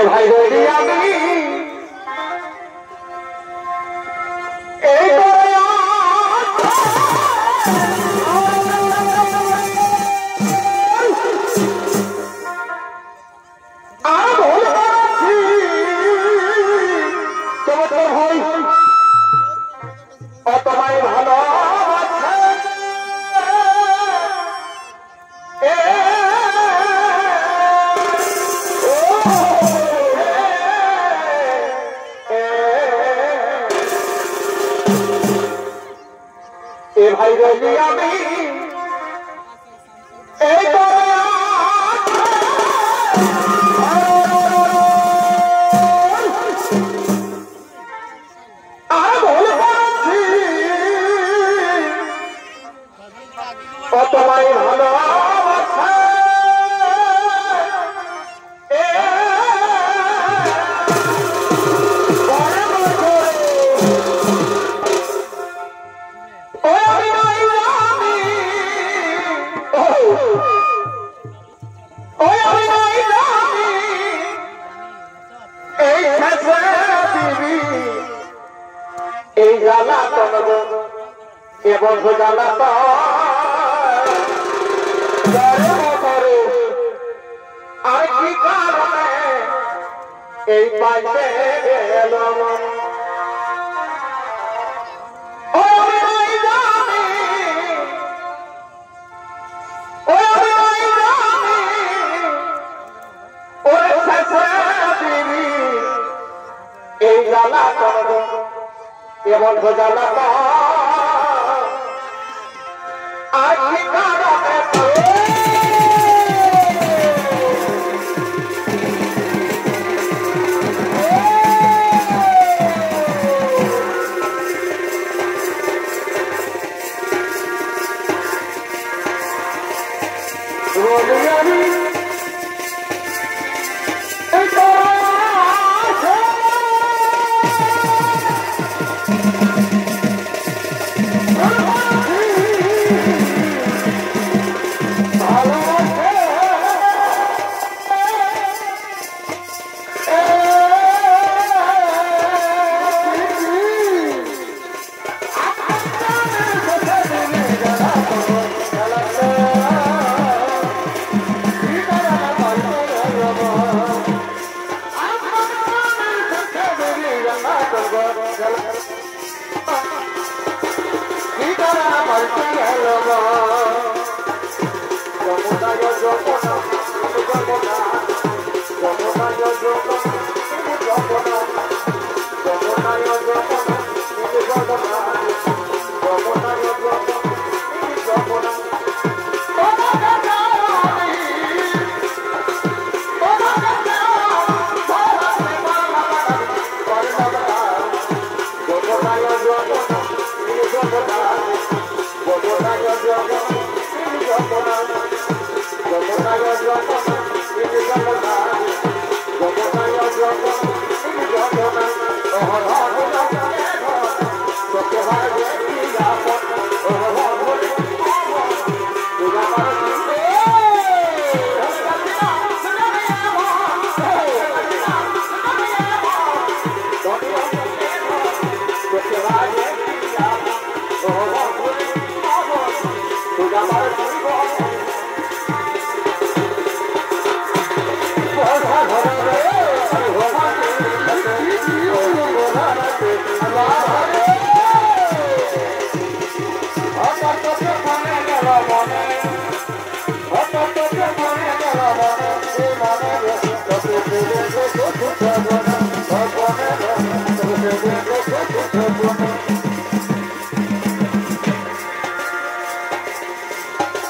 ভাই বলি আমি এই তোমায় ভালো এ ভাই বলি আমি এই তোমায় ভালো এই জ্বালা এ বন্ধু জ্বালা আর কি কারণে এই পাইতে এলাম এই জ্বালা এ বন্ধু জ্বালা আর কি কারণে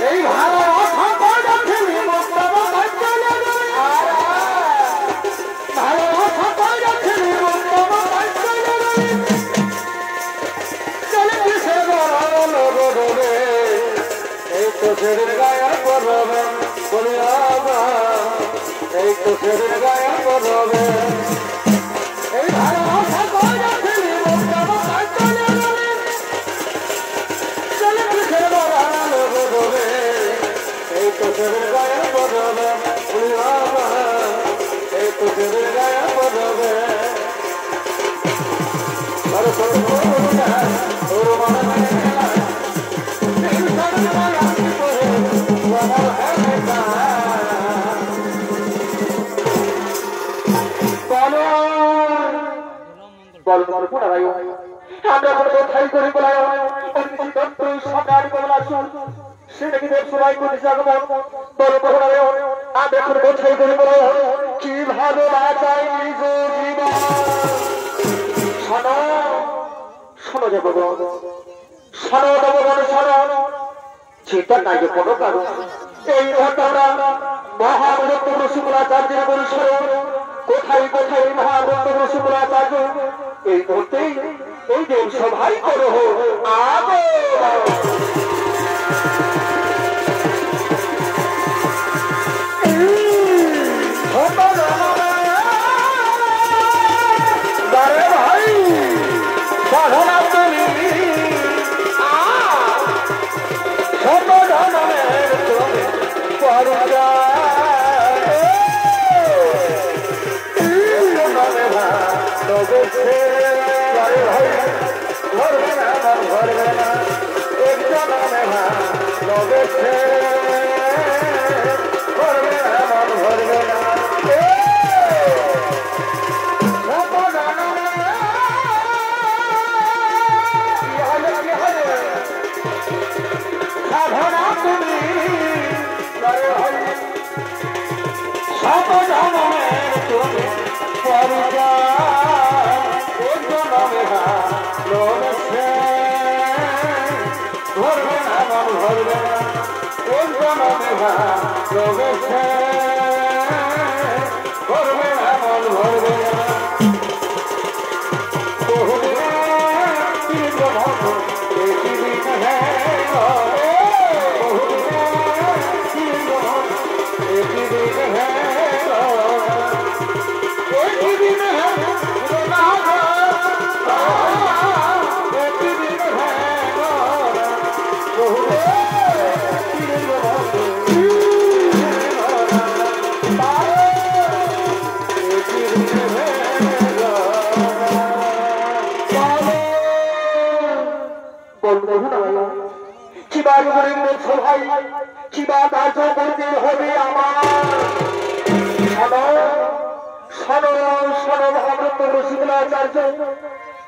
Hey, আমরা কোনো কোথায় করি বলা সরকার বলা শুন সেটা কি সবাই করতে আগমন বড় বড় আমরা কোনো কোথায় করি বলা কি ভালো বাঁচাই নিজ জীবন শোনো শোনো যে ভগবান শোনো ভগবান শোনো সেটা নাই যে কোনো কারণ এই ঘটনা মহাভক্ত রসিকুলাচার্যের অনুসরণ কোথায় কোথায় মহাভক্ত রসিকুলাচার্য এই মুহূর্তেই এই দেব সভাই করো আগো ভাই সাধনা তুমি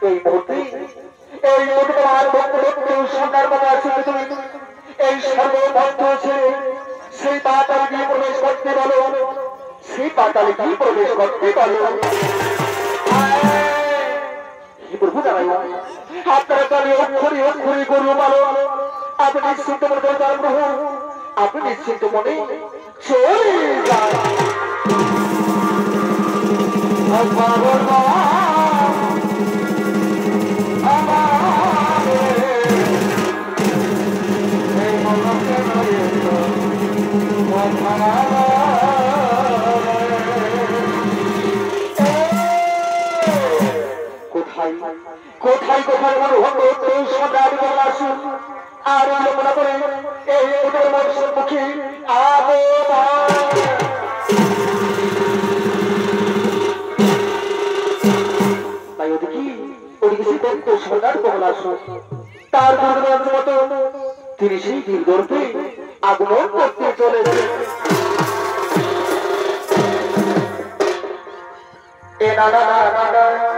এই মুহূর্তে এই এই সর্বভক্ত সেই পাতালে গিয়ে প্রবেশ করতে বলো সেই পাতালে গিয়ে প্রবেশ করতে বলো প্রভু জানাই আপনারা কালে অক্ষরে অক্ষরে করবো বলো আপনি নিশ্চিন্ত মনে করবেন প্রভু আপনি নিশ্চিন্ত মনে চলে যান কোথায় কোথায় আর মনে করে এই মুখে তাই ওদিকে সরকার কমলা তার মতো তিনি সেই দীর্ঘে আগমন করতে চলেছে এ দাদা দাদা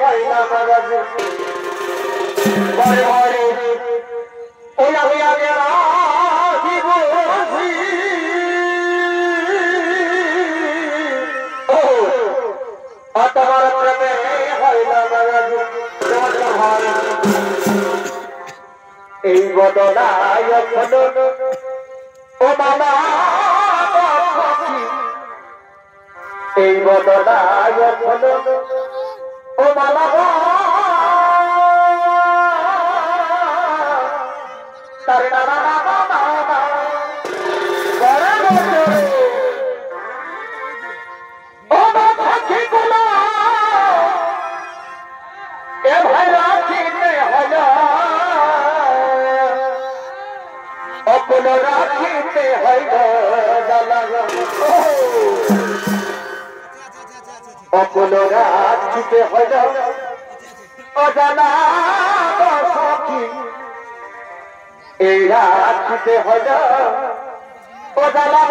হয় না মাগাজে ঘরে ঘরে ওই আমি আগে রাখি বসি তোমার প্রেমে হয় না মাগাজে এই বদনায় ও মামা এই বদনায় ও মামা তার নানা ও থাকি কোলা এ ভাই রাখিতে হয় অপন রাখিতে হয় অপন রাখিতে হয় অজানা সখী এই রাখিতে হয় অজানা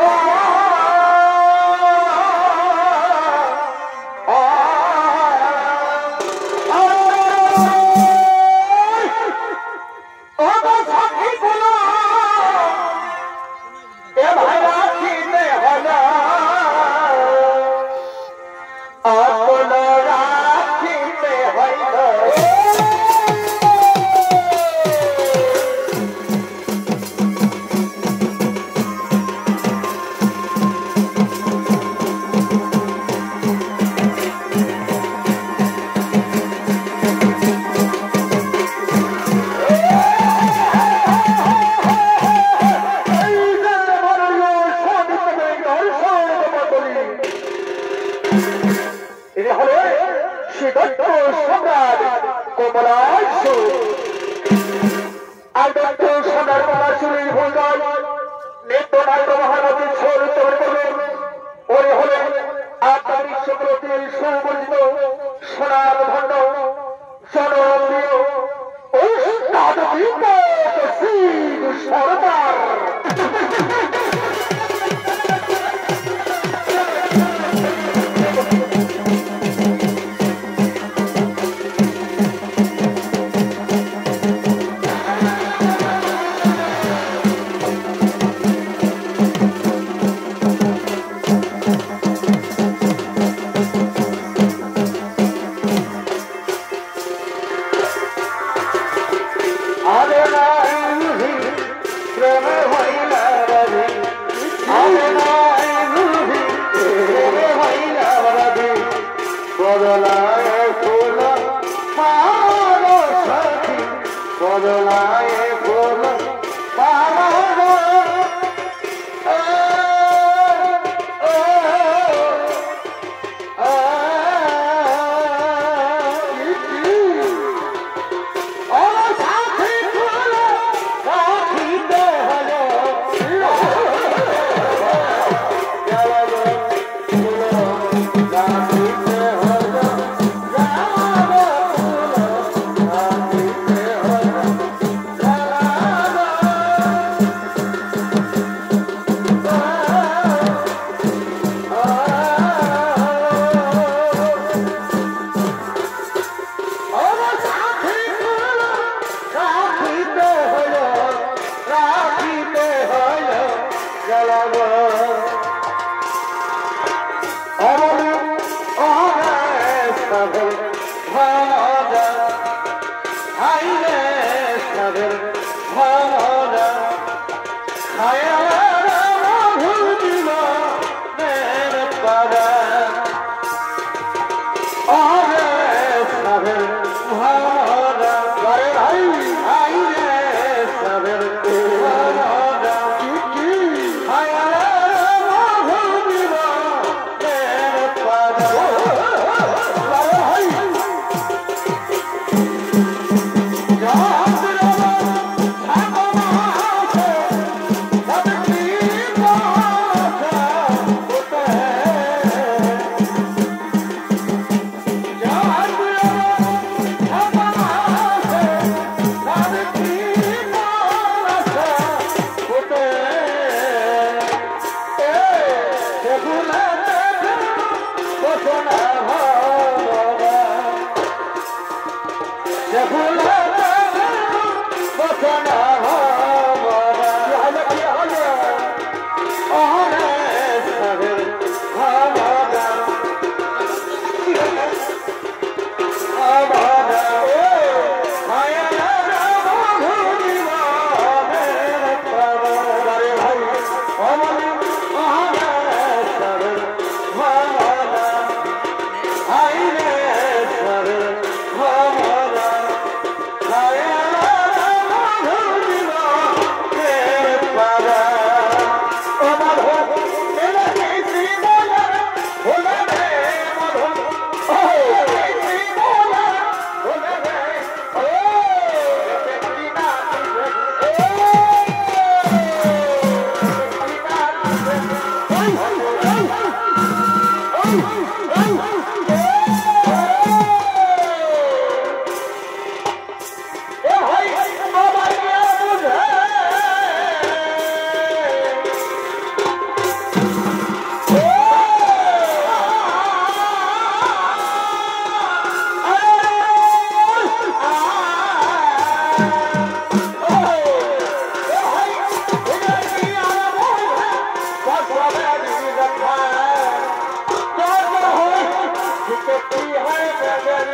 देखती है जगन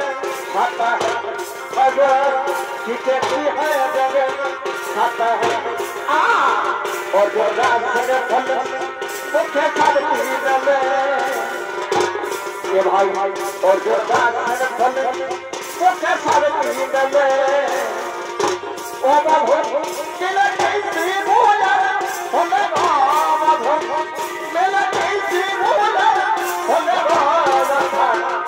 खाता है मगर कि देखती है जगन खाता है और जो रात से फल मुख्य खाती रवे ये भाई और जो रात से फल मुख्य खाती रवे ओ बाबू किले कैसी बोला होले बाबू मेला कैसी बोला होले बाबू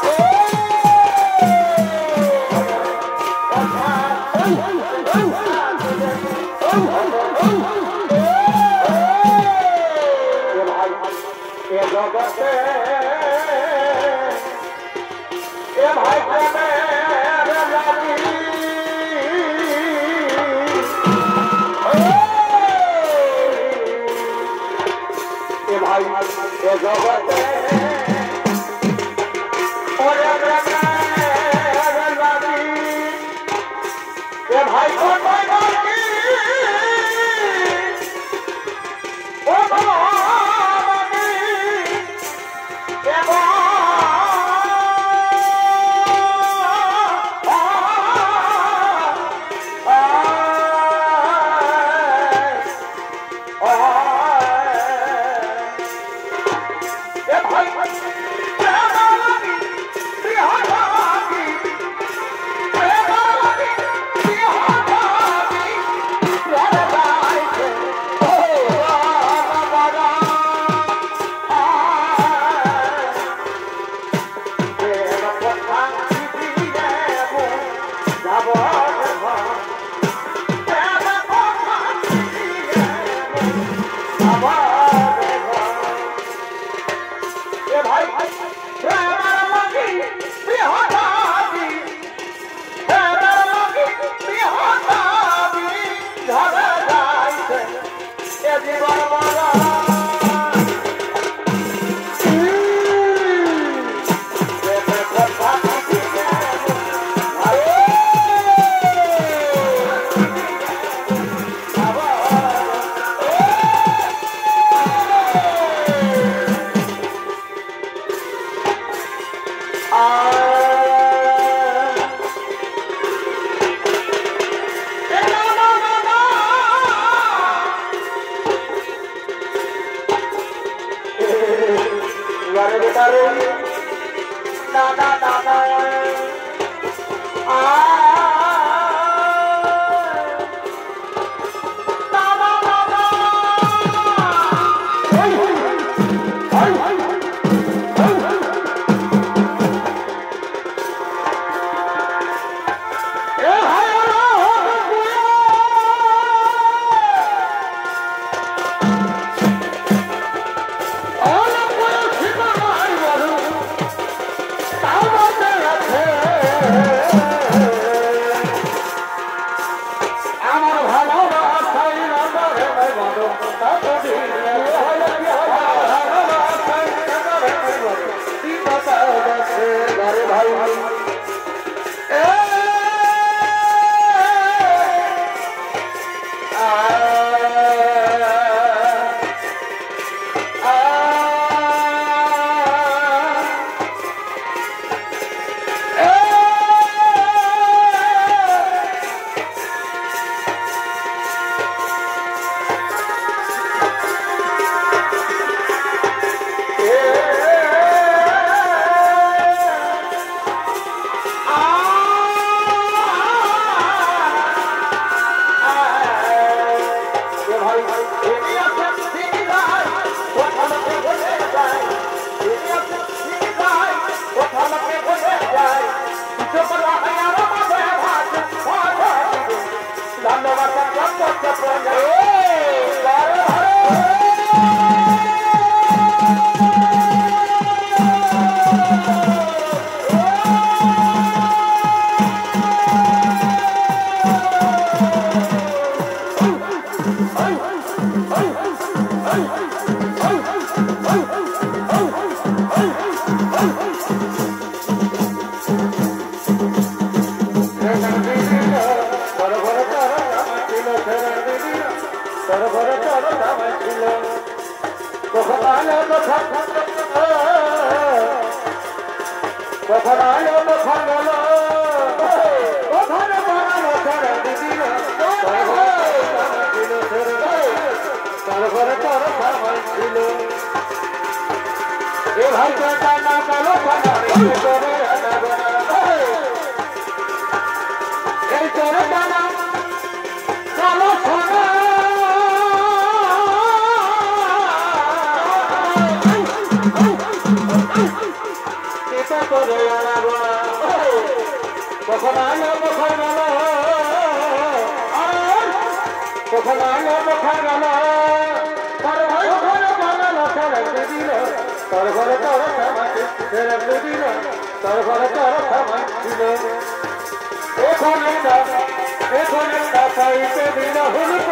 ये जगत ये भाई मेरे लागी ये भाई ये जगत और मेरे लागी ये भाई को लागी ओ Hey! আলো মুখর গেল ওখানে বানানো ছাড়া দিদিল তার ঘরে তোর সামান ছিল এ ভাই না কালো খানা করে এই তোর টানা কালো খানা করে কখন আলো মুখর গেল কখন আলো মুখর গেল তার ভাই ঘরে বানালো ছেড়ে দিল তার ঘরে তোর সামান ছেড়ে দিল তার ঘরে তোর সামান ছিল এখন একটা পাইতে দিল হুলুক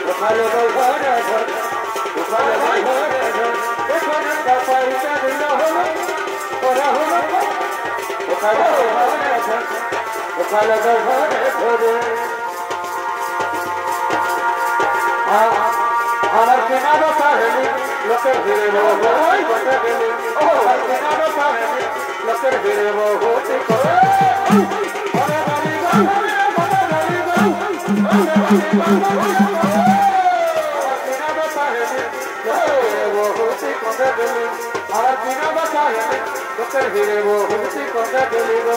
ওখানে ঘরে ওখানে ঘরে এখন একটা পাইতে দিল হুলুক ওরা হুলুক ওখানে ঘরে ঘরে আমার কেনা দোকানি লোকের ভিড়ে বহু বসে গেলে আমার কেনা দোকানি লোকের ভিড়ে বহু ঠিক আমার কেনা দোকানি লোকের ভিড়ে বহু ঠিক কথা গেলিব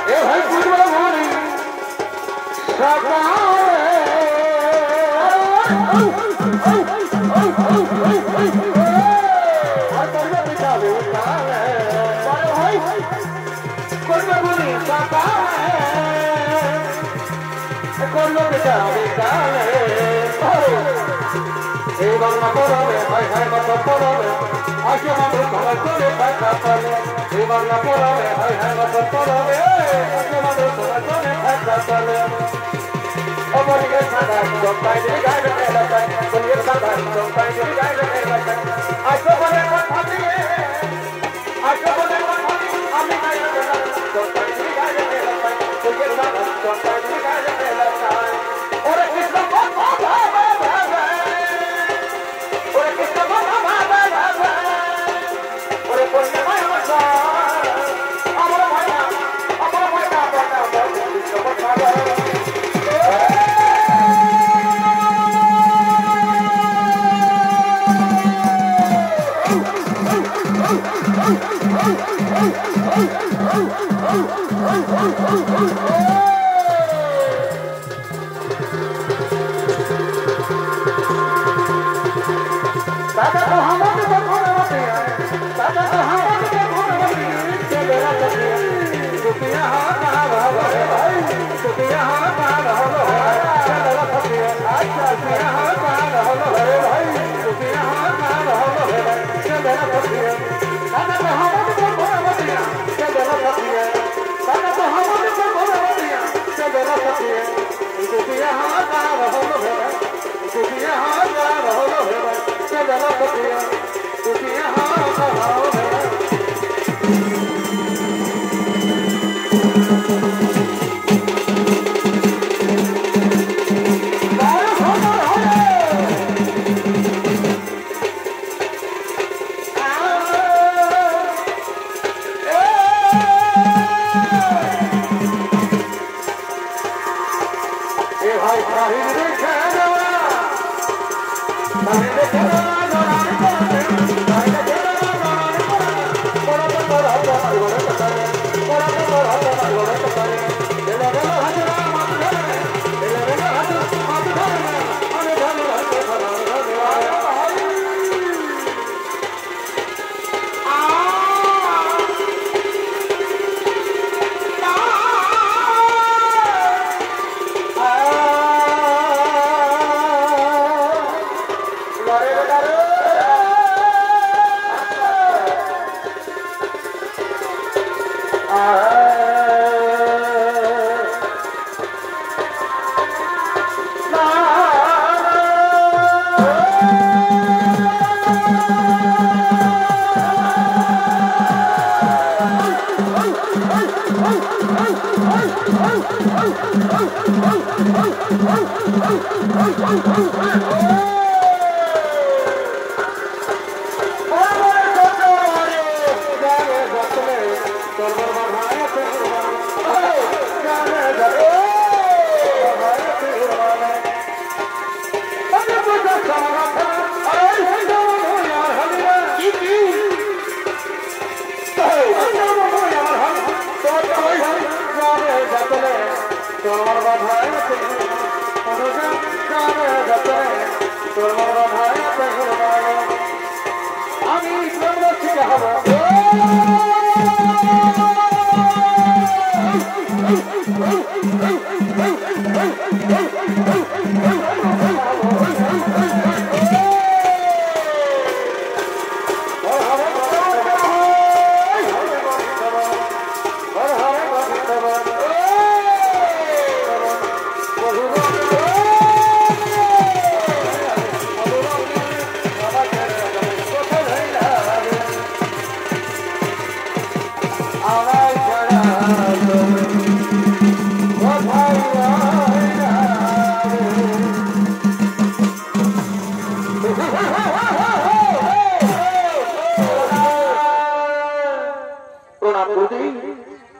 এ ভাই পূর্ব ঘড়ি বাংলা পড়াবে ভাই ভাই কথা পড়াবে আসে মানুষ সবাই চলে ভাষা চলে এই বাংলা পড়াবে ভাই ভাই কথা পড়াবে আসে মানুষ সবাই চলে ভাষা চলে অমরিকে সাদা চম্পাই দিয়ে গাইলে এলাকায় বলিয়ে সাদা চম্পাই দিয়ে গাইলে এলাকায় আসো বলে কথা দিয়ে আসো বলে কথা দিয়ে আমি গাইলে এলাকায় চম্পাই দিয়ে গাইলে এলাকায় বলিয়ে সাদা চম্পাই দিয়ে গাইলে এলাকায় ওরে কৃষ্ণ আমি থেকে হব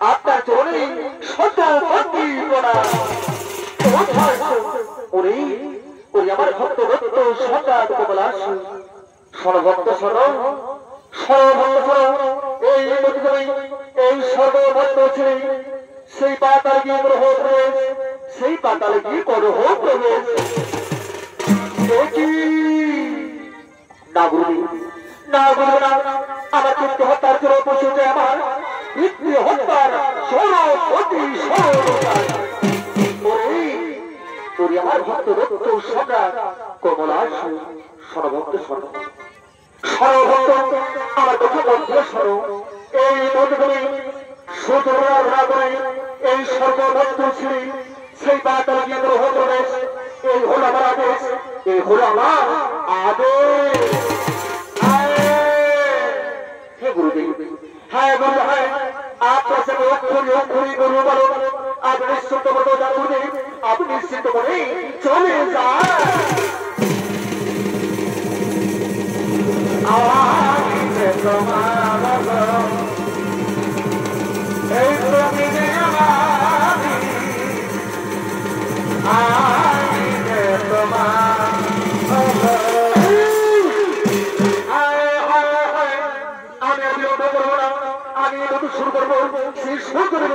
আপনার চরণে শত ভক্তি প্রণাম। ওরে ওরে আমার ভক্ত ভক্ত সজাত কমলাস সর্বভক্ত সর্বভক্ত এই এই সর্বভক্ত ছেলে সেই পাতাল গিয়ে গ্রহ প্রবেশ সেই পাতালে গিয়ে গ্রহ প্রবেশ না গুরু না গুরু না আমার চিত্ত হত্যার জন্য পশুতে আমার পিতৃ হত্যার সর্বপতি সর্বকারী আমার ভক্ত ভক্ত সম্রাট কমলাস সর্বভক্ত সর্বভক্ত আমার কথা বলতে শোনো এই মধ্যে সুতরাং না করে এই সর্বভক্ত ছিলি সেই পাতাল গিয়ে গ্রহ প্রবেশ এই হলো আমার আদেশ এই হলো আমার আদেশ। হে গুরুদেব হ্যাঁ গুরু হ্যাঁ আপনার সাথে অক্ষরী গুরু বলো আপনি নিশ্চিন্ত মতো গুরুদেব আপনি নিশ্চিন্ত করে চলে যান। শুরু করবো সেই শুরু করে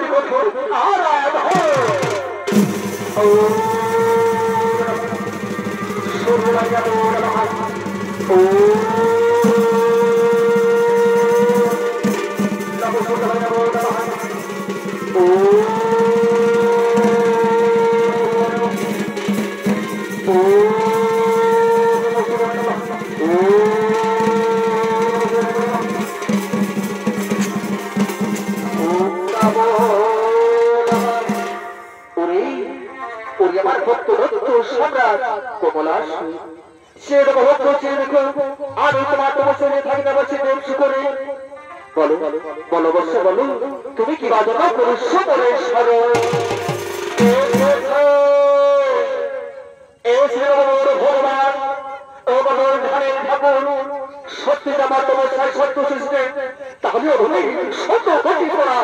আমার ভক্ত ভক্ত সম্রাট কমলাস সেরকম ভক্ত চেয়ে দেখো আমি তোমার তপস্যা থাকি না বসে দেব করে বলো বলো বর্ষ বলো তুমি কি বাজনা করছ বলে ভগবান ও বদল ধানের ঠাকুর সত্যি আমার তপস্যায় সত্য সৃষ্টি তাহলে সত্য গতি করা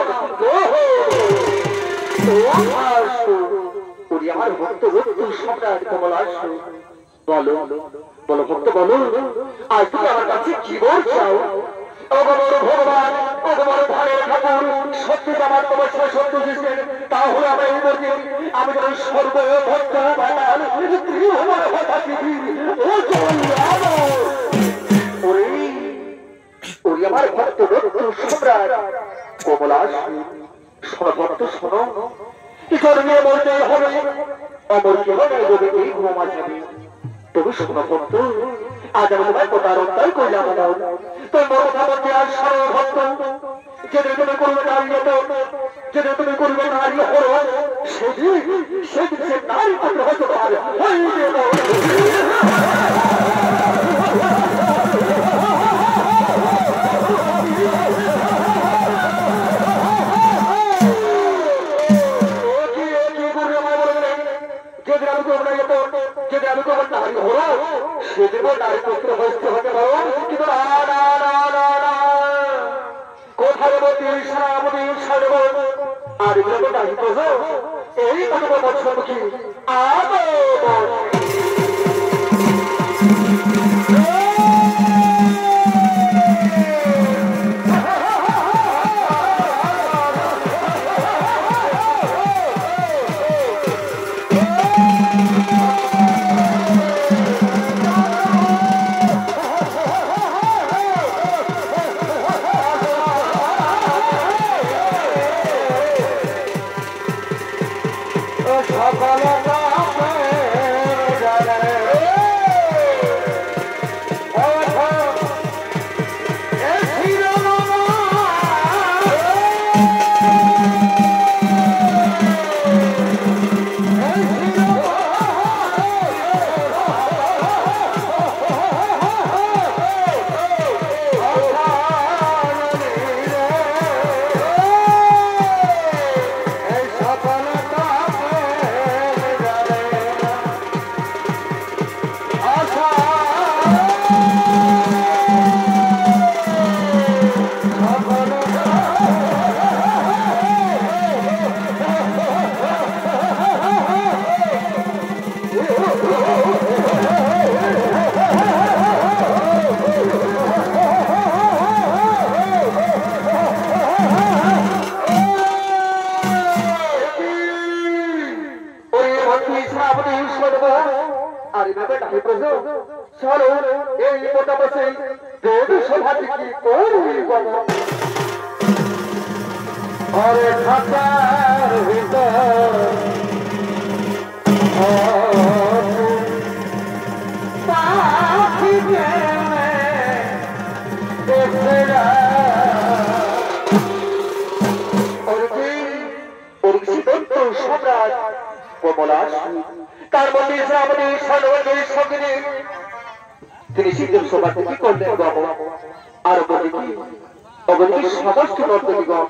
আমার ভক্ত ভক্ত সম্রাট কমলাস বলো বলো ভক্ত বলো আজ তুমি আমার কাছে কি বলছাও ভগবান ধানের ঠাকুর সত্যি আমার তপস্যায় সত্য সৃষ্টি তাহলে আমরা এই বলছি আমি যখন সর্বভক্ত আমার ভক্ত ভক্ত সম্রাট কমলাস সর্বভক্ত শোনো নিয়ে বলতে হবে অমর কি হবে যদি এই ঘুমা যাবে তবু শোনো ভক্ত আজ আমি তোমার প্রতারণাই করলাম তোমার কথা বলতে আর সর্বভক্ত যেটা তুমি করবে নারী যেটা তুমি করবে নারী হলো সেদিন সে নারী করতে হতে পারে যদি আমি তোমার নারী হলো সেদিন নারী পুত্র হইতে হতে পারো কিন্তু কোথায় বলতে সারাবতী আর এগুলো নারী বোঝো এই কথা বছর কি চলো এই মোটা বসে দেব সভাটি কি করব আরে খাতার ভিতর পাখি প্রেমে দেশেরা সম্রাট কমলাস তার মধ্যে আমাদের সর্বদের সঙ্গে তিনি শীতের সভা কি করলেন বাবু আর বলি কি অবধি সমস্ত নর্তকীগণ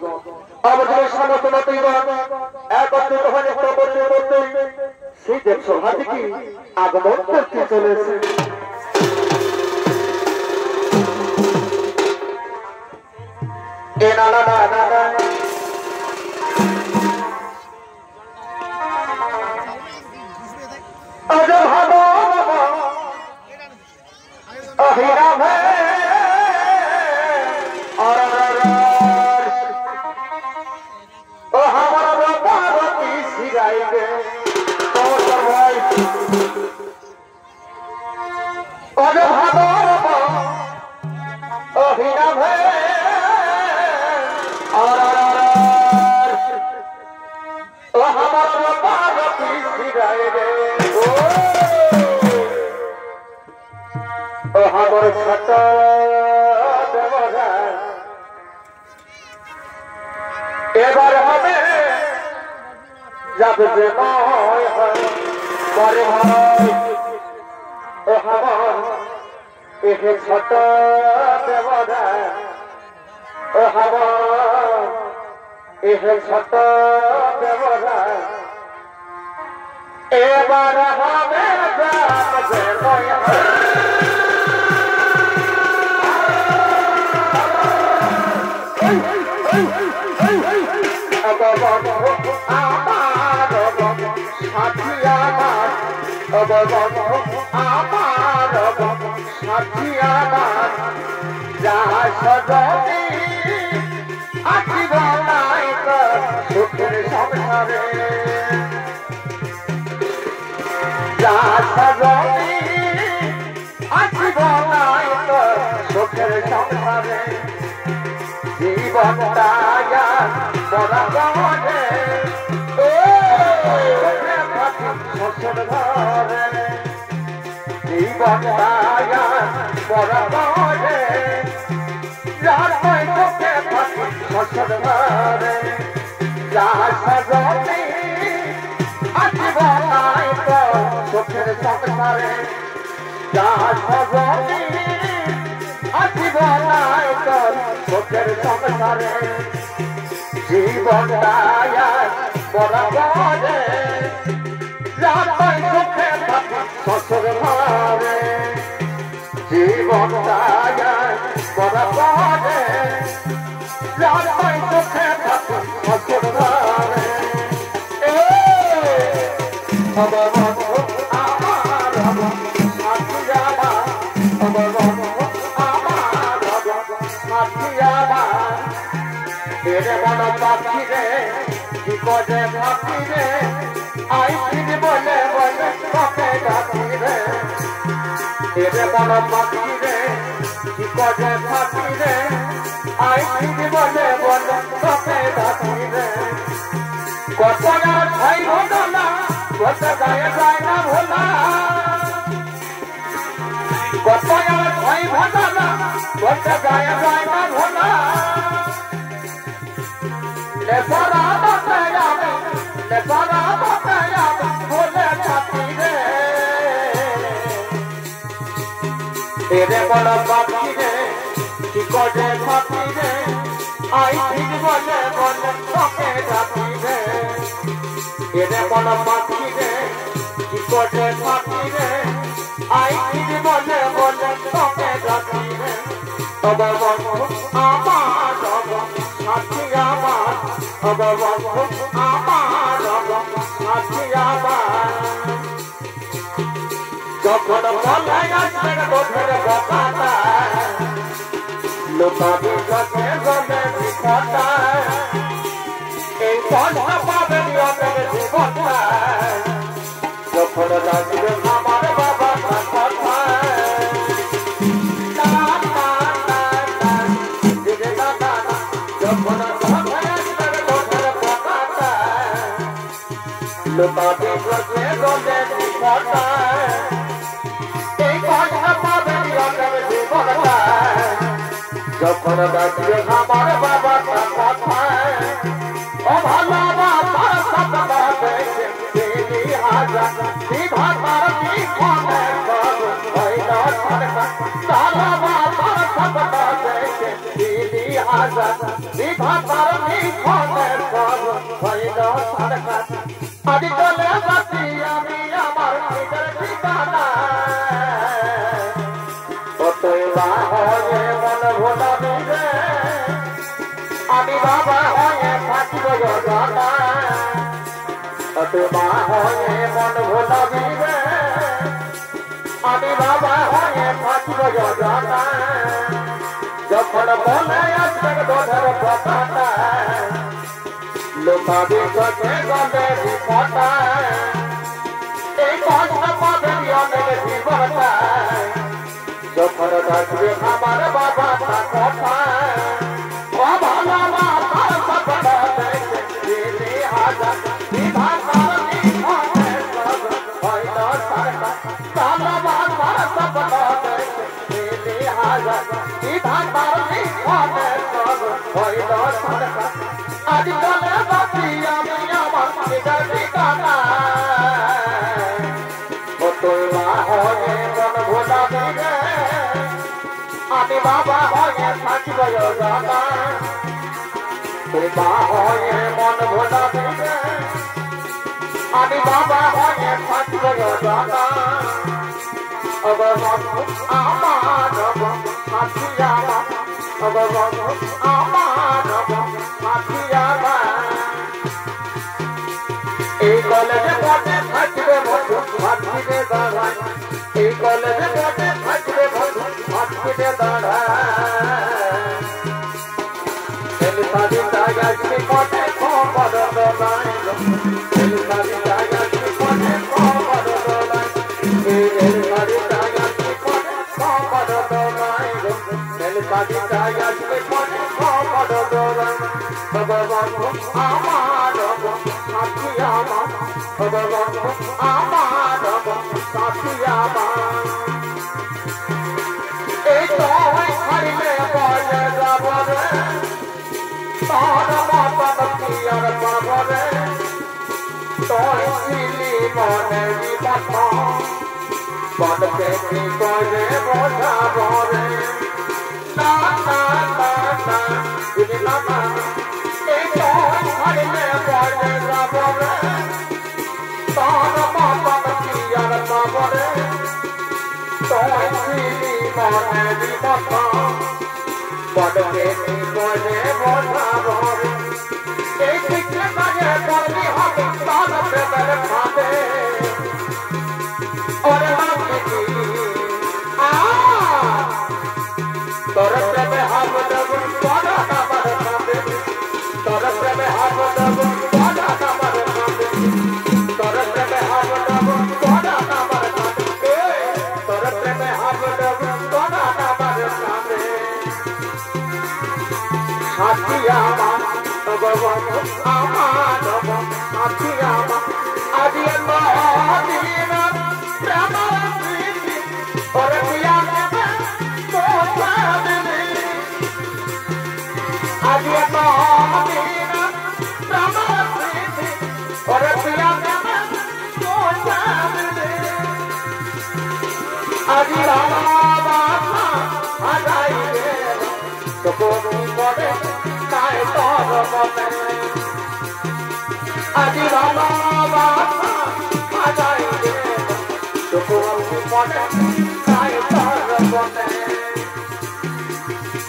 আমাদের সমস্ত নর্তকীগণ একত্রিত হয়ে প্রবর্তন করতে শীতের সভা থেকে আগমন করতে চলেছে এ না না না না না এবার হবে যাবে যে নয় পরে হয় ও হাবার এহে ছোট দেবরা ও হাবার এহে ছোট দেবরা এবার হবে যাবে যে নয় সুখের সংসারে জীবনটা শ্বশুর ঘরে জীবনটা বরাবরে শ্বশুর ঘরে যা সজনী জীবনায় তো সুখের সংসারে যা সজনী জীবনায় তো সুখের সংসারে জীবনটা বরাবরে সুখে শ্বশুর ঘরে জীবনটা বরাবরে সুখে শ্বশুর ঘরে আমার মন পাখি রে কি করে পাখি রে আইসিন বলে বলে তোকে ডাকি রে এরে মন পাখি রে কি করে পাখি রে আইসিন বলে বলে তোকে ডাকি রে কত না ভাই ভোলা কত গায়ে যায় না ভোলা কত না ভাই ভোলা কত গায়ে যায় না ভোলা ले सारा बताया बोले छाती रे तेरे बड़ा बाकी रे कि कोडे छाती रे आई ठीक बोले बोले तोके छाती रे तेरे बड़ा बाकी रे कि कोडे छाती रे आई ठीक बोले बोले तोके छाती रे तब बंधु आमार छाती आमार যখন বলে আসবে গোঠের বকাটা লোকাবি গছে গলে বিপদটা এই পয়সা পাবে জীবনটা যখন রাখবে আমার বাবা যখন দেখবে আমার বাবা কথায় ও ভালো বাবার সপনা দেখে দিলি হাজার বিধাতার বিখনে করু হইল সরকার ভালো বাবার সপনা দেখে দিলি হাজার বিধাতার বিখনে করু হইল সরকার আজ চলে যাচ্ছি আমি আমার নিজের ঠিকানা কতই বা হয়ে মন ভোলাবি রে আমি বাবা হয়ে থাকিব জানা কতই বা হয়ে মন ভোলাবি রে আমি বাবা হয়ে থাকিব জানা যখন মনে আসবে দোধের কথাটা লোকাবি চোখে গলে বিপটা এই কষ্ট পাবে অনেক জীবনটা যখন দেখবে আমার বাবা কথায় ও ভালো বাবার সপনা দেখে দিলি হাজার বিধাতার বিখনে করু হইল সরকার ভালো বাবার সপনা দেখে দিলি হাজার বিধাতার বিখনে করু হইল সরকার আজ চলে যাচ্ছি আমি আমার নিজের ঠিকানা কতই বা হয়ে মন ভোলাবি রে আমি বাবা হয়ে থাকিব জানা তুই মা হয়ে মন ভোলাবি রে আমি বাবা হয়ে থাকিব জানা অববন্ধু আমার সাথী আমার অববন্ধু আমার সাথী আমার এই কলেজে পড়ে থাকবে বন্ধু ভাবছিতে দাঁড়ায় এই কলেজে পড়ে থাকবে বন্ধু ভাবছিতে দাঁড়ায় এলসাদি জায়গাটি পড়ে খবর দোলায় এলসাদি জায়গাটি পড়ে খবর দোলায় এলসাদি জায়গাটি পড়ে খবর দোলায় এলসাদি জায়গাটি পড়ে খবর দোলায় ভগবন্ধু আমার সাথী আমার ভগবন্ধু আমার সাথী আমার এই তো ছাড়িলে বলে যাব রে তোর মতন কি আর পাব রে তোর ছিলি মনে বিপদ মনকে কি করে বোঝাব রে না না না না বুঝলাম না এই তো ছাড়িলে বলে যাব রে তোর মতন কি আর পাব রে তোর ছিলি মনে বিপদ মনকে কি করে বোঝাব রে এই শিক্ষা কাজে করবি হবে তোর প্রেমের খাবে ওরে ভাবছি তোর প্রেমে হাব দেব বড় আমার খাবে তোর প্রেমে হাব দেব বড় আমার খাবে তোর প্রেমে হাব দেব বড় আমার খাবে তোর প্রেমে হাব দেব বড় আমার খাবে সাথী আমার ভগবন্ধু আমার সাথী আমার আদি মহাদিন প্রেম প্রীতি ওরে পিয়া দেবে মোছা দেবে আদি মহাদিন প্রেম প্রীতি ওরে পিয়া দেবে মোছা দেবে আদি ভালোবাসা হারাইবে তো কোন করে তাই তোর মনে আদি ভালোবাসা হারাইবে তো কোন করে তাই তোর মনে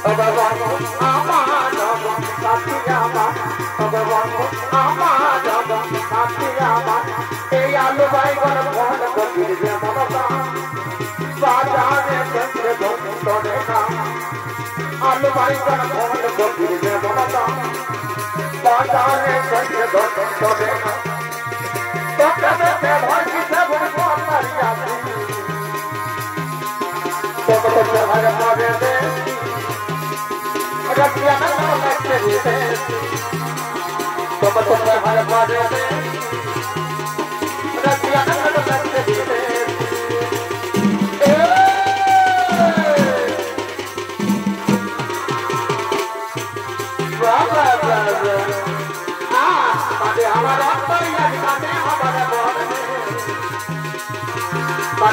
ভগবন্ধু আমার সাথী আমার ভগবন্ধু আমার সাথী আমার এই আলু বাইগন ফল কবির যে মনটা বাজারে কেন্দ্রে বন্ধরে না আলু বাইগন ফল কবির যে মনটা বাজারে কেন্দ্রে বন্ধরে না তোকে দেখে ভয় কিসে বলবো মারিয়া তোকে দেখে ভয় করে দে रखिया ना लगते दे तो भय करे दे रखिया ना लगते दे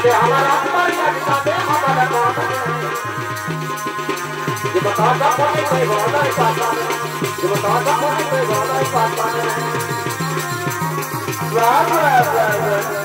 काटे हमारा आत्मा काटे हमारा कौन ये बता दा कोई वादा ही पाता ये बता दा कोई वादा ही पाता वाह वाह वाह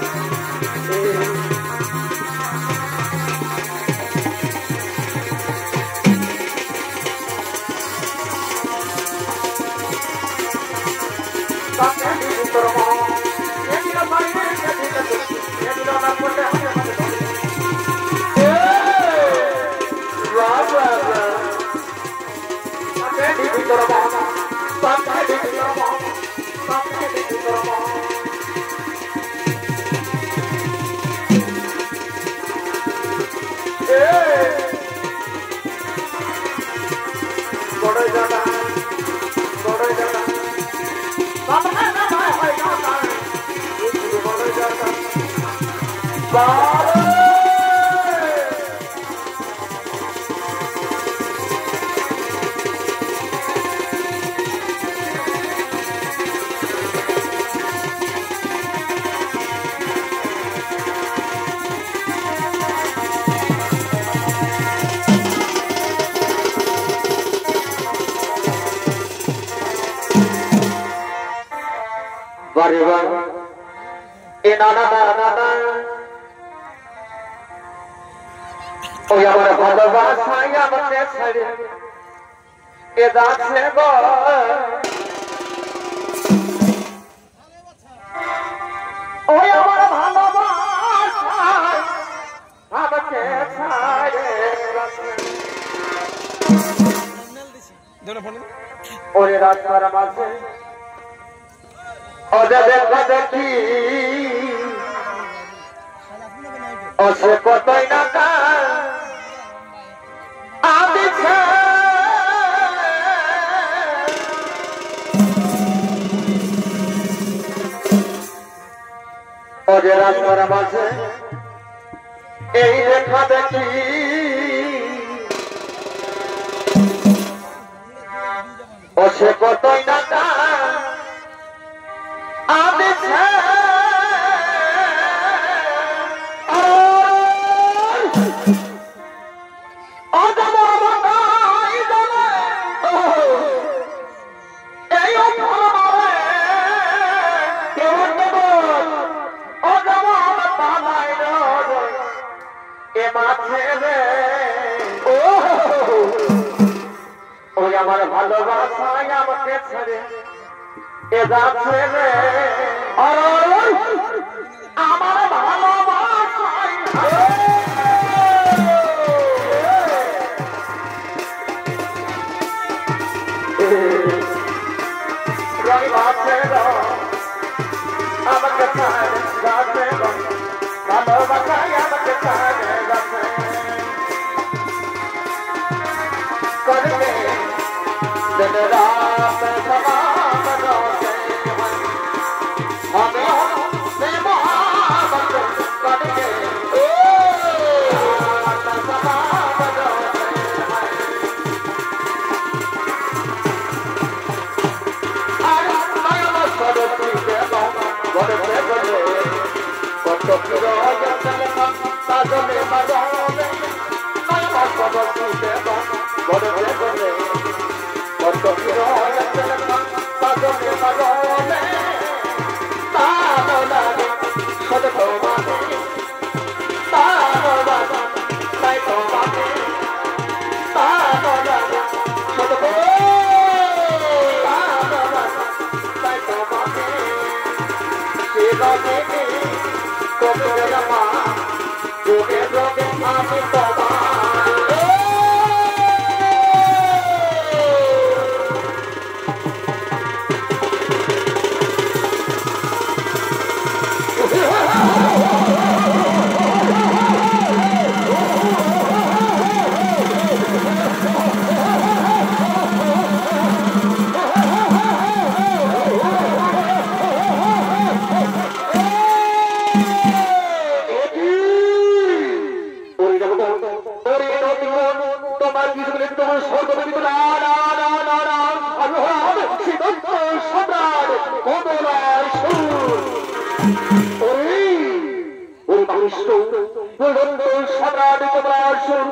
সম্রাট কমলাসুর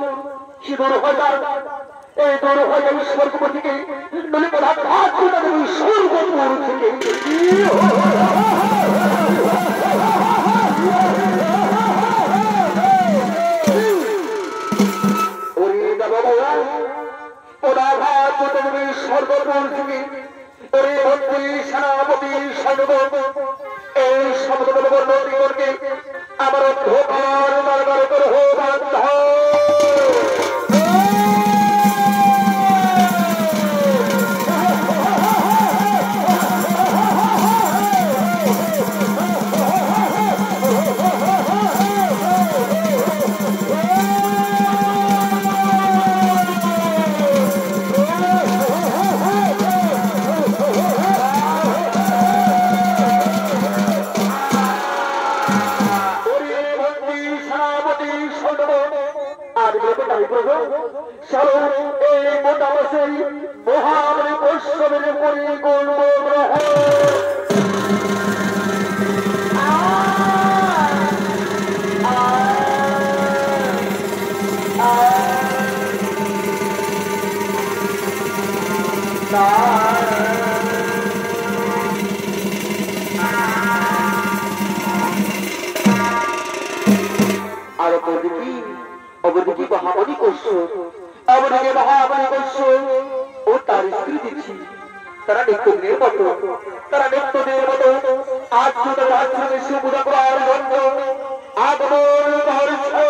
কি দূর হয়ে যায় এই দূর হয়ে যায় স্বর্গপুর থেকে নলি প্রধান ভাত করে দেবে স্বর্গপুর থেকে ওরা ভাত করে দেবে স্বর্গপুর থেকে মন্ত্রী সেনাপতি সৈন্য এই শব্দ নদীকে আমার ধোকার মারবার করে হো বাধ্য মহাবলী বৈষ্ণবের পরিগণ আর অবদিকে মহাবলী করছো অবদিকে মহাবলী করছো ও তার স্ত্রী দিচ্ছি তারা নিত্যদের মতো আজ তাদের আশ্রমে সুবিধা করার জন্য আগমন করছে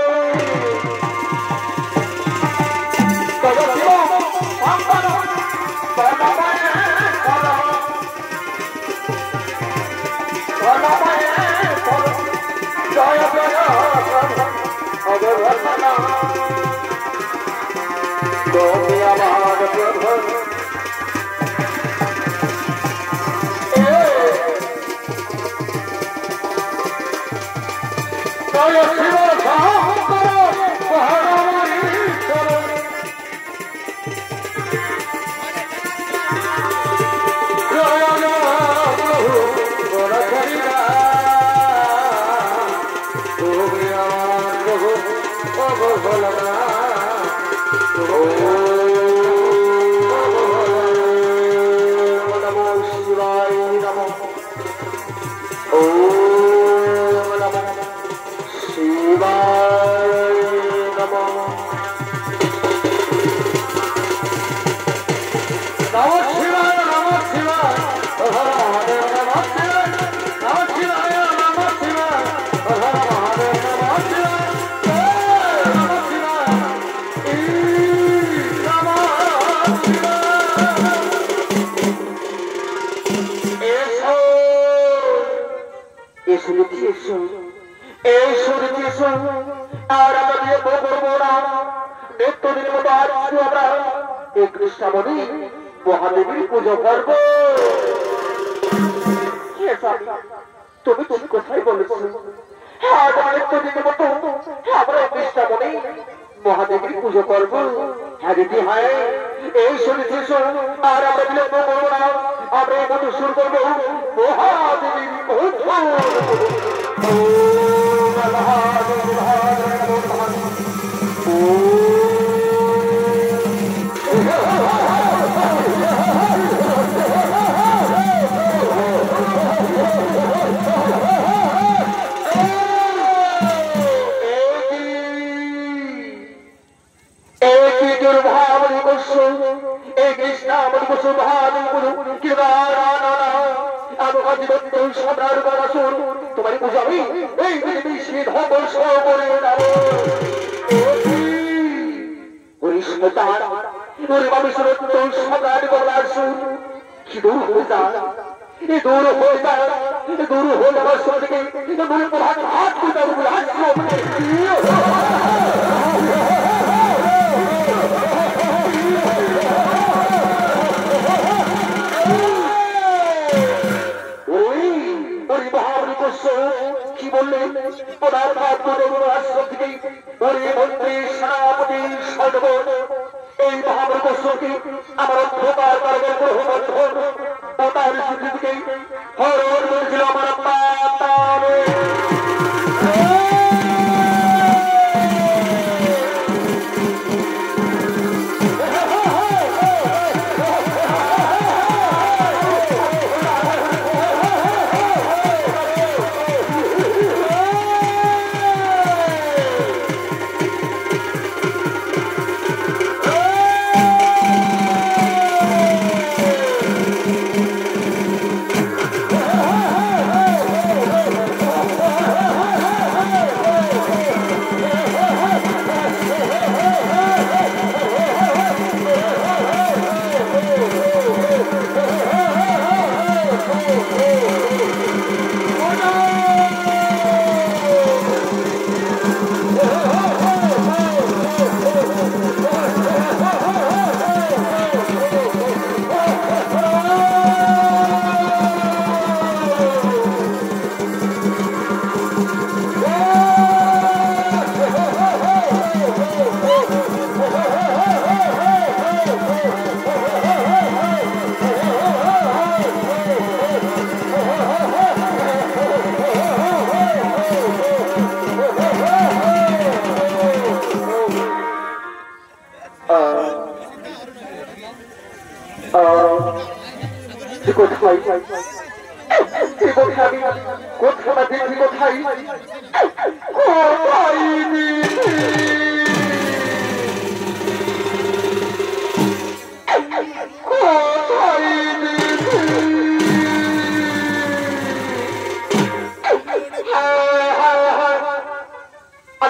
মহাদেবীর পুজো করবো তুমি তুমি কোথায় বলেছো মহাদেবীর পুজো করবো হ্যাঁ দিদি হ্যাঁ এই শুনেছি আর আমরা বিলম্ব করবো না আমরা এই মতো শুরু করবো মহাদেবীর তোমার বুঝাবি এই নিষেধ করে কি দূর হয়ে যায় দূর হয়ে যায় দূর হয়ে যাওয়ার সময় থেকে হাত কি বললেন মন্ত্রী সেনাপতি সৈন্য এই মহাপ্রকোষকে আমার অন্ধকার কারণে গ্রহবন্ধন ও তার স্বীকৃতিকে হরণ করেছিল আমার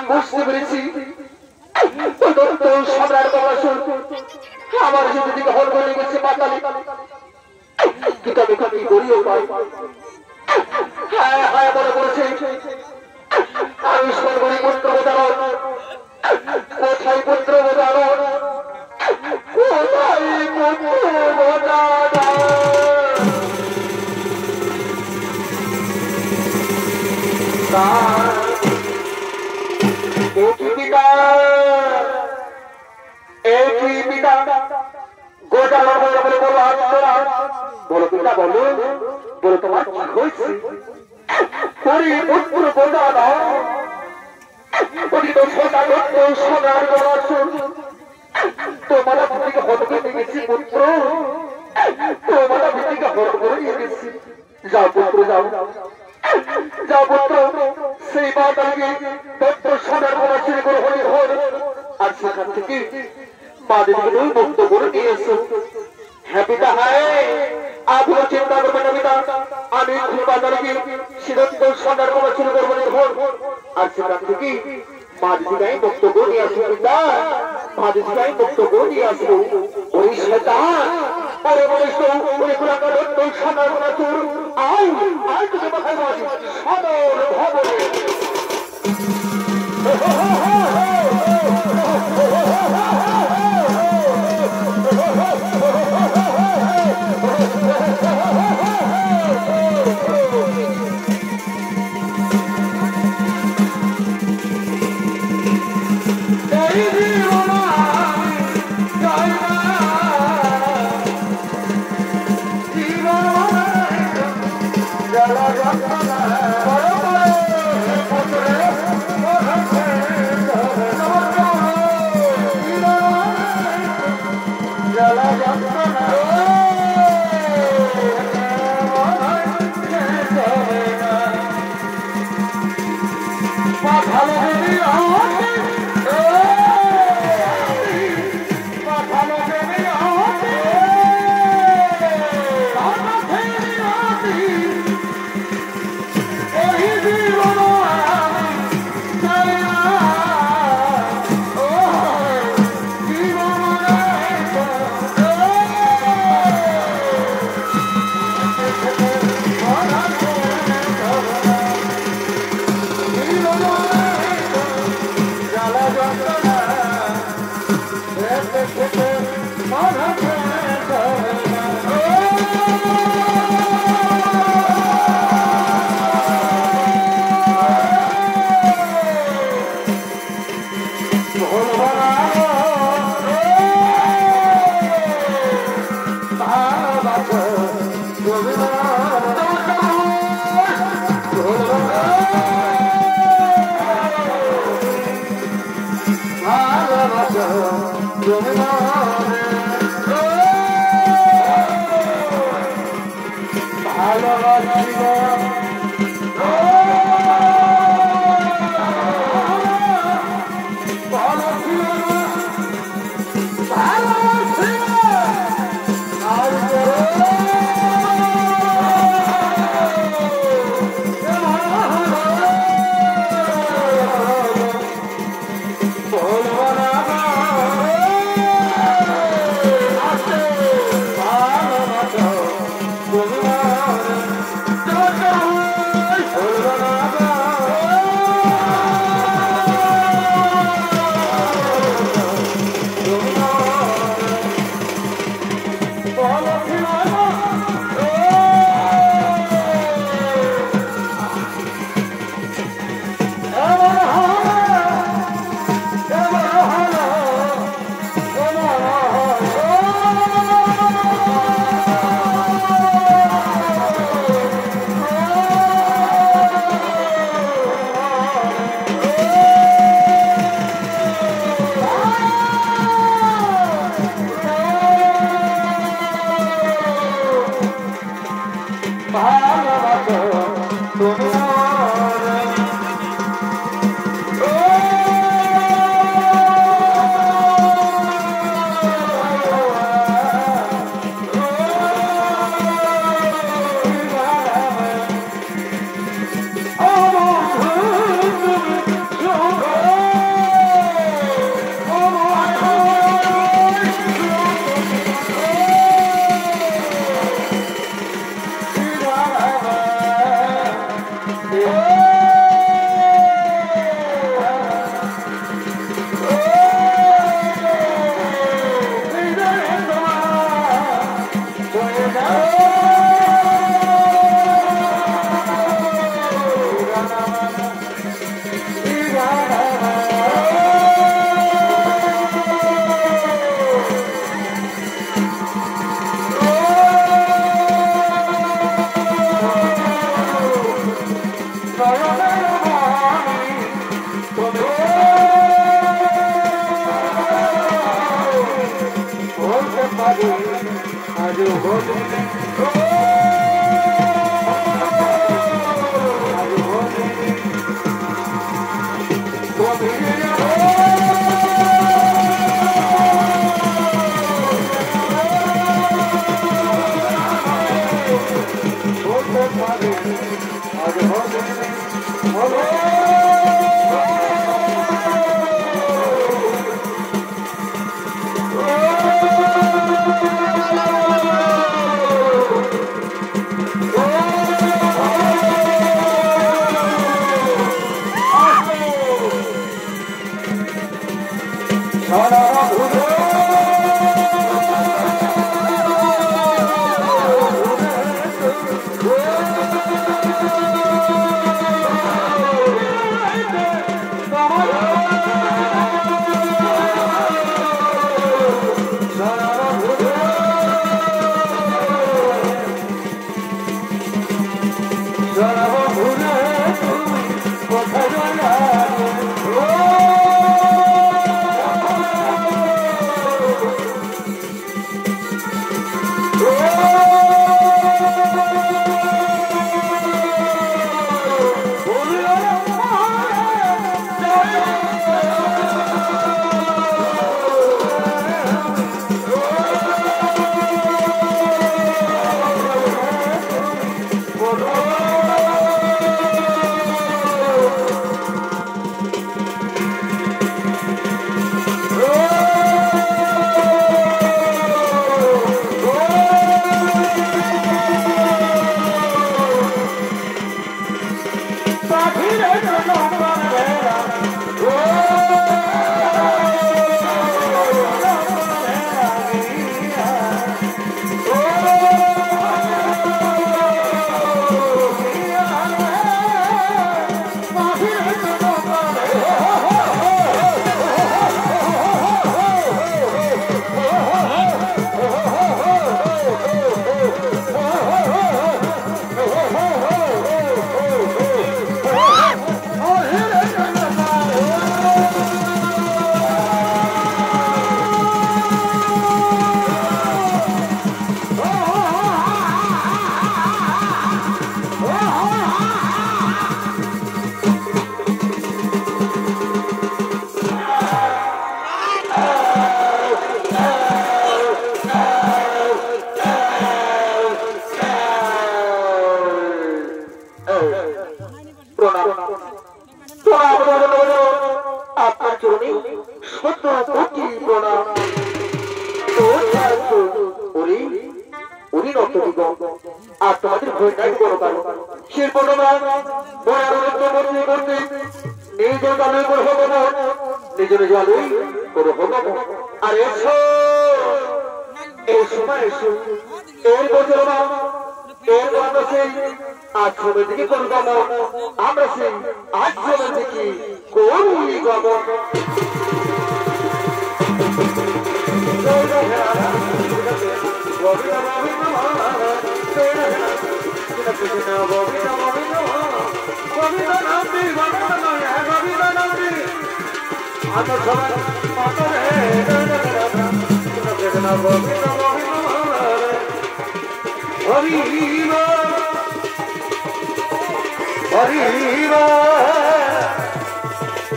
বুঝতে পেরেছি সম্রাট আমার যদি হল বলে গেছে পাতালি কিন্তু আমি কি করিও পাই হ্যাঁ হ্যাঁ মনে করেছে আমি সর্বরি পুত্র বোঝানো কোথায় পুত্র বোঝানো কোথায় পুত্র বোঝানো বলো পিতা বলো বলো তোমার কি হয়েছে তোমার ভিত্তিকে হত করে গেছি পুত্র তোমার ভিত্তিকে হত করে গেছি যাও পুত্র যাও যাও পুত্র সেই বাদাকে দত্ত সোনার বলা ছেড়ে করে হলে হল আর সেখান থেকে মা দেবীকে মুক্ত করে নিয়ে এসো হ্যাঁ পিতা হ্যাঁ আপনি চিন্তা করবেন না পিতা আমি খুব বাজারকে সিদ্ধান্ত সোনার বলা ছেড়ে করবো হল আর সেখান থেকে মা দেবীকে মুক্ত করে নিয়ে আসবো পিতা মা দেবীকে মুক্ত করে নিয়ে আসবো ওই শয়তান পরে বলিস তো ওই কুলাকা দত্ত সোনার বলা চোর আয় আয় তোকে মাথায় বলি সদর ভবনে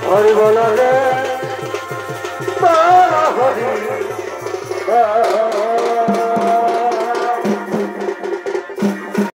हरि बोला रे हरि